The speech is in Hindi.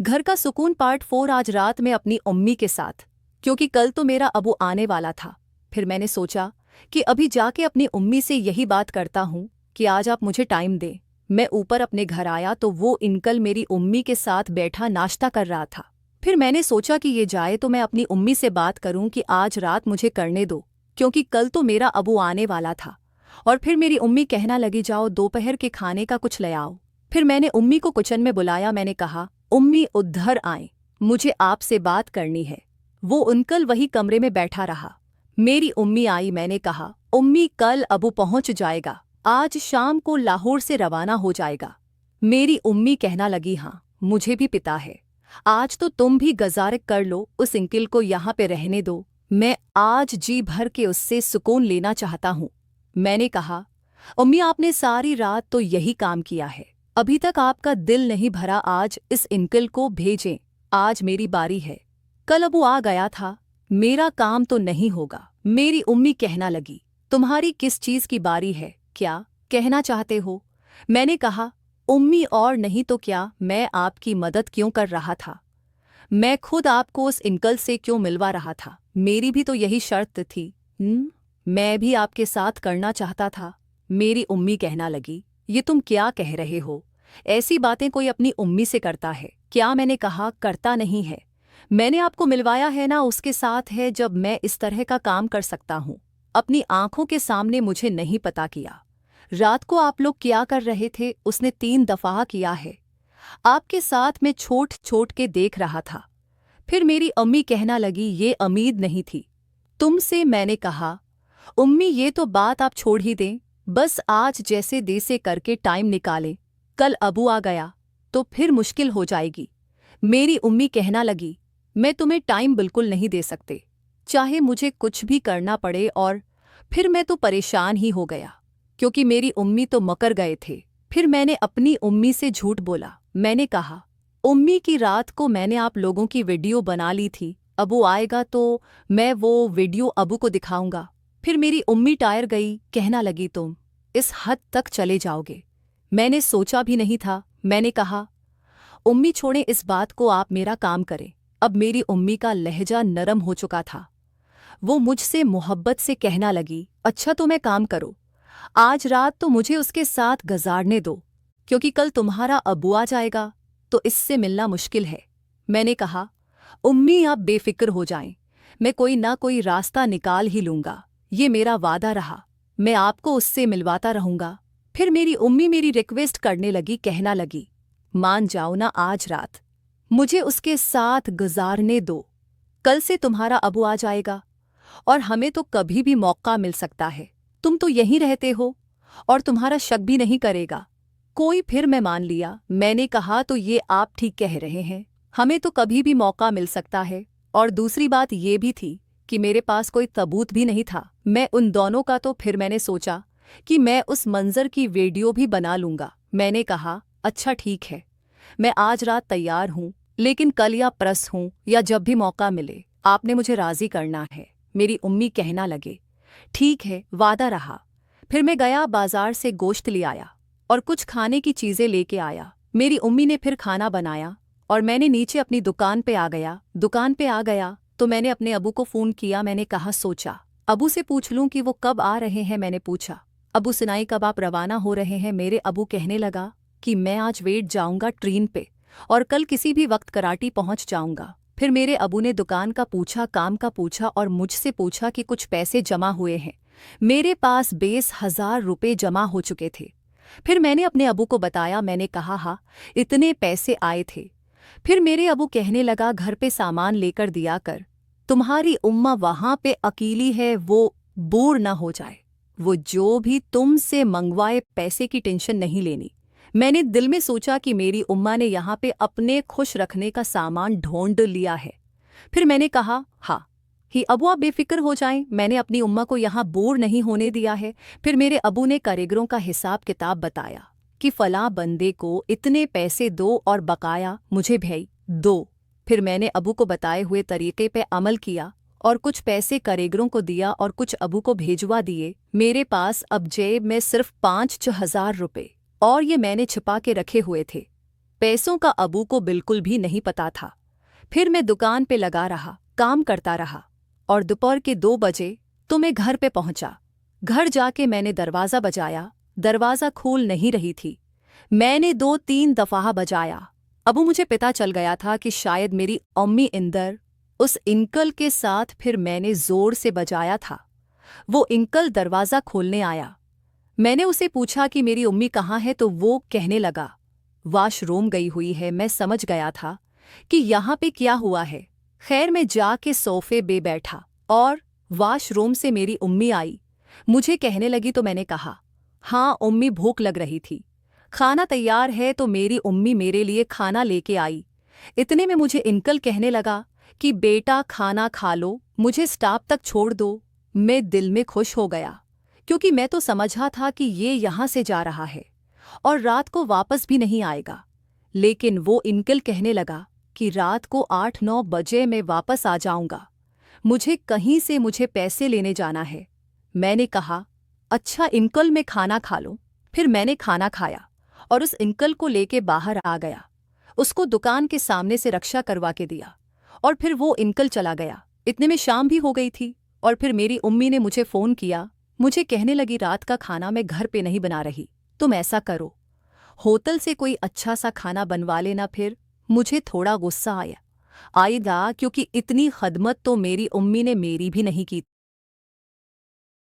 घर का सुकून पार्ट 4 आज रात में अपनी अम्मी के साथ, क्योंकि कल तो मेरा अबू आने वाला था। फिर मैंने सोचा कि अभी जाके अपनी अम्मी से यही बात करता हूँ कि आज आप मुझे टाइम दें। मैं ऊपर अपने घर आया तो वो अंकल मेरी अम्मी के साथ बैठा नाश्ता कर रहा था। फिर मैंने सोचा कि ये जाए तो मैं अपनी अम्मी से बात करूं कि आज रात मुझे करने दो, क्योंकि कल तो मेरा अबू आने वाला था। और फिर मेरी अम्मी कहना लगी, जाओ दोपहर के खाने का कुछ ले आओ। फिर मैंने अम्मी को किचन में बुलाया। मैंने कहा, अम्मी उधर आए, मुझे आपसे बात करनी है। वो अंकल वही कमरे में बैठा रहा। मेरी अम्मी आई। मैंने कहा, अम्मी कल अबू पहुंच जाएगा, आज शाम को लाहौर से रवाना हो जाएगा। मेरी अम्मी कहना लगी, हाँ मुझे भी पता है, आज तो तुम भी गुज़ारा कर लो, उस अंकल को यहाँ पे रहने दो, मैं आज जी भर के उससे सुकून लेना चाहता हूँ। मैंने कहा, अम्मी आपने सारी रात तो यही काम किया है, अभी तक आपका दिल नहीं भरा, आज इस अंकल को भेजें, आज मेरी बारी है। कल अबू आ गया था, मेरा काम तो नहीं होगा। मेरी अम्मी कहना लगी, तुम्हारी किस चीज़ की बारी है, क्या कहना चाहते हो? मैंने कहा, अम्मी और नहीं तो क्या, मैं आपकी मदद क्यों कर रहा था, मैं खुद आपको उस अंकल से क्यों मिलवा रहा था, मेरी भी तो यही शर्त थी। मैं भी आपके साथ करना चाहता था। मेरी अम्मी कहना लगी, ये तुम क्या कह रहे हो, ऐसी बातें कोई अपनी अम्मी से करता है क्या? मैंने कहा, करता नहीं है, मैंने आपको मिलवाया है ना उसके साथ है, जब मैं इस तरह का काम कर सकता हूँ। अपनी आंखों के सामने मुझे नहीं पता किया। रात को आप लोग क्या कर रहे थे उसने 3 दफ़ा किया है, आपके साथ मैं छोट छोट के देख रहा था। फिर मेरी अम्मी कहना लगी, ये उम्मीद नहीं थी तुमसे। मैंने कहा, अम्मी ये तो बात आप छोड़ ही दें, बस आज जैसे तैसे करके टाइम निकालें, कल अबू आ गया तो फिर मुश्किल हो जाएगी। मेरी अम्मी कहना लगी, मैं तुम्हें टाइम बिल्कुल नहीं दे सकते, चाहे मुझे कुछ भी करना पड़े। और फिर मैं तो परेशान ही हो गया, क्योंकि मेरी अम्मी तो मकर गए थे। फिर मैंने अपनी अम्मी से झूठ बोला। मैंने कहा, अम्मी की रात को मैंने आप लोगों की वीडियो बना ली थी, अबू आएगा तो मैं वो वीडियो अबू को दिखाऊंगा। फिर मेरी अम्मी टायर गई, कहना लगी, तुम इस हद तक चले जाओगे, मैंने सोचा भी नहीं था। मैंने कहा, अम्मी छोड़ें इस बात को, आप मेरा काम करें। अब मेरी अम्मी का लहजा नरम हो चुका था, वो मुझसे मोहब्बत से कहना लगी, अच्छा तो मैं काम करो, आज रात तो मुझे उसके साथ गुजारने दो, क्योंकि कल तुम्हारा अबू आ जाएगा तो इससे मिलना मुश्किल है। मैंने कहा, अम्मी आप बेफिक्र हो जाएं, मैं कोई ना कोई रास्ता निकाल ही लूँगा, ये मेरा वादा रहा, मैं आपको उससे मिलवाता रहूँगा। फिर मेरी अम्मी मेरी रिक्वेस्ट करने लगी, कहना लगी, मान जाओ ना, आज रात मुझे उसके साथ गुजारने दो, कल से तुम्हारा अबू आ जाएगा और हमें तो कभी भी मौका मिल सकता है, तुम तो यहीं रहते हो और तुम्हारा शक भी नहीं करेगा कोई। फिर मैं मान लिया। मैंने कहा, तो ये आप ठीक कह रहे हैं, हमें तो कभी भी मौका मिल सकता है, और दूसरी बात ये भी थी कि मेरे पास कोई सबूत भी नहीं था मैं उन दोनों का। तो फिर मैंने सोचा कि मैं उस मंजर की वीडियो भी बना लूँगा। मैंने कहा, अच्छा ठीक है, मैं आज रात तैयार हूँ, लेकिन कल या परस हूँ या जब भी मौका मिले आपने मुझे राज़ी करना है। मेरी अम्मी कहना लगे, ठीक है, वादा रहा। फिर मैं गया, बाजार से गोश्त ले आया और कुछ खाने की चीज़ें लेके आया। मेरी अम्मी ने फिर खाना बनाया और मैंने नीचे अपनी दुकान पे आ गया। दुकान पे आ गया तो मैंने अपने अबू को फ़ोन किया। मैंने कहा, सोचा अबू से पूछ लूँ कि वो कब आ रहे हैं। मैंने पूछा, अबू सुनाई कब आप रवाना हो रहे हैं? मेरे अबू कहने लगा कि मैं आज वेट जाऊँगा ट्रेन पे और कल किसी भी वक्त कराटी पहुँच जाऊँगा। फिर मेरे अबू ने दुकान का पूछा, काम का पूछा और मुझसे पूछा कि कुछ पैसे जमा हुए हैं। मेरे पास 20,000 रुपये जमा हो चुके थे। फिर मैंने अपने अबू को बताया। मैंने कहा, हाँ इतने पैसे आए थे। फिर मेरे अबू कहने लगा, घर पे सामान लेकर दिया कर, तुम्हारी उम्मा वहाँ पे अकेली है, वो बोर ना हो जाए, वो जो भी तुमसे मंगवाए पैसे की टेंशन नहीं लेनी। मैंने दिल में सोचा कि मेरी उम्मा ने यहाँ पे अपने खुश रखने का सामान ढूंढ लिया है। फिर मैंने कहा, हाँ ही अबू आप बेफिक्र हो जाएं, मैंने अपनी उम्मा को यहाँ बोर नहीं होने दिया है। फिर मेरे अबू ने कारीगरों का हिसाब किताब बताया कि फलां बंदे को इतने पैसे दो और बकाया मुझे भेज दो। फिर मैंने अबू को बताए हुए तरीके पे अमल किया और कुछ पैसे कारीगरों को दिया और कुछ अबू को भेजवा दिए। मेरे पास अब जेब में सिर्फ 5,000 रुपये और ये मैंने छिपा के रखे हुए थे। पैसों का अबू को बिल्कुल भी नहीं पता था। फिर मैं दुकान पे लगा रहा, काम करता रहा और दोपहर के 2 बजे तो मैं घर पे पहुंचा। घर जाके मैंने दरवाज़ा बजाया, दरवाज़ा खोल नहीं रही थी। मैंने 2-3 दफ़ा बजाया। अबू मुझे पता चल गया था कि शायद मेरी अम्मी इंदर उस अंकल के साथ। फिर मैंने ज़ोर से बजाया था। वो अंकल दरवाज़ा खोलने आया। मैंने उसे पूछा कि मेरी अम्मी कहाँ है, तो वो कहने लगा वॉशरूम गई हुई है। मैं समझ गया था कि यहाँ पे क्या हुआ है। खैर मैं जाके सोफे पे बैठा और वॉशरूम से मेरी अम्मी आई। मुझे कहने लगी तो मैंने कहा हाँ अम्मी, भूख लग रही थी, खाना तैयार है। तो मेरी अम्मी मेरे लिए खाना लेके आई। इतने में मुझे अंकल कहने लगा कि बेटा खाना खा लो, मुझे स्टाफ तक छोड़ दो। मैं दिल में खुश हो गया क्योंकि मैं तो समझा था कि ये यहाँ से जा रहा है और रात को वापस भी नहीं आएगा। लेकिन वो अंकल कहने लगा कि रात को 8-9 बजे मैं वापस आ जाऊंगा, मुझे कहीं से मुझे पैसे लेने जाना है। मैंने कहा अच्छा अंकल, मैं खाना खा लूं। फिर मैंने खाना खाया और उस अंकल को लेके बाहर आ गया। उसको दुकान के सामने से रक्षा करवा के दिया और फिर वो अंकल चला गया। इतने में शाम भी हो गई थी और फिर मेरी अम्मी ने मुझे फ़ोन किया। मुझे कहने लगी रात का खाना मैं घर पे नहीं बना रही, तुम ऐसा करो होटल से कोई अच्छा सा खाना बनवा लेना। फिर मुझे थोड़ा गुस्सा आया क्योंकि इतनी खदमत तो मेरी अम्मी ने मेरी भी नहीं की।